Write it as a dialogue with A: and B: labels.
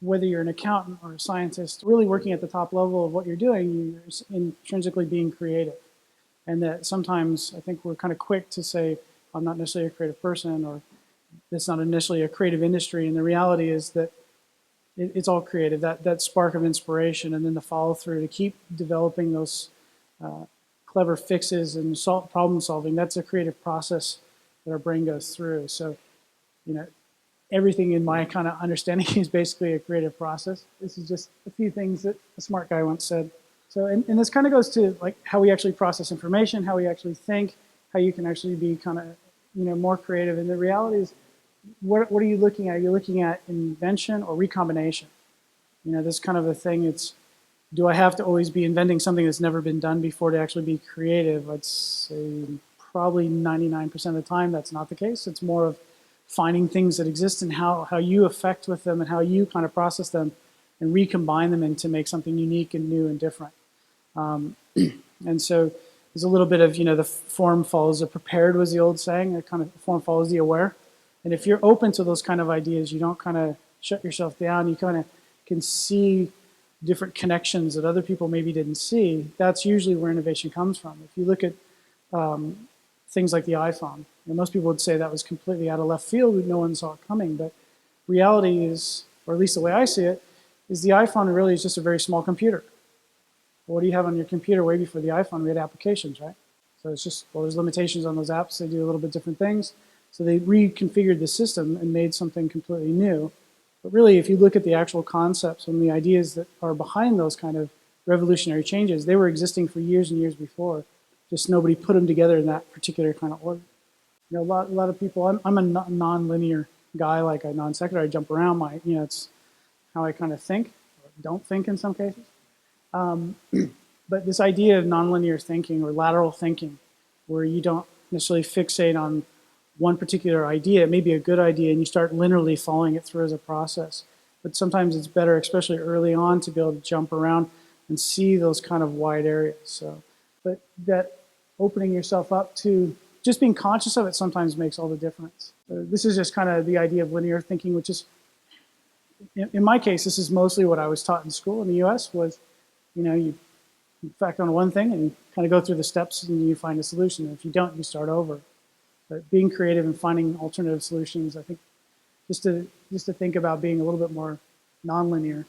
A: whether you're an accountant or a scientist, really working at the top level of what you're doing, you're intrinsically being creative. And that sometimes I think we're kind of quick to say, I'm not necessarily a creative person, or it's not initially a creative industry. And the reality is that it's all creative, that spark of inspiration, and then the follow through to keep developing those clever fixes and problem solving. That's a creative process that our brain goes through. So, you know, everything in my kind of understanding is basically a creative process. This is just a few things that a smart guy once said. So, and this kind of goes to like how we actually process information, how we actually think, how you can actually be kind of, you know, more creative. And the reality is, what are you looking at? Are you looking at invention or recombination? You know, this kind of a thing. It's, do I have to always be inventing something that's never been done before to actually be creative? I'd say probably 99% of the time that's not the case. It's more of finding things that exist and how you affect with them and how you kind of process them and recombine them into make something unique and new and different. And so there's a little bit of, you know, the form follows the prepared was the old saying, the kind of form follows the aware. And if you're open to those kind of ideas, you don't kind of shut yourself down, you kind of can see different connections that other people maybe didn't see. That's usually where innovation comes from. If you look at things like the iPhone, and most people would say that was completely out of left field, no one saw it coming, but reality is, or at least the way I see it, is the iPhone really is just a very small computer. What do you have on your computer? Way before the iPhone, we had applications, right? So it's just, well, there's limitations on those apps. They do a little bit different things. So they reconfigured the system and made something completely new. But really, if you look at the actual concepts and the ideas that are behind those kind of revolutionary changes, they were existing for years and years before. Just nobody put them together in that particular kind of order. You know, a lot of people, I'm a non-linear guy, like a non-sequitur. I jump around. You know, it's how I kind of think, or don't think in some cases. But this idea of nonlinear thinking or lateral thinking, where you don't necessarily fixate on one particular idea, it may be a good idea, and you start linearly following it through as a process. But sometimes it's better, especially early on, to be able to jump around and see those kind of wide areas. So, but that opening yourself up to just being conscious of it sometimes makes all the difference. So this is just kind of the idea of linear thinking, which is, in my case, this is mostly what I was taught in school in the US was, you know, you fact on one thing and you kind of go through the steps and you find a solution. And if you don't, you start over. But being creative and finding alternative solutions, I think just to think about being a little bit more nonlinear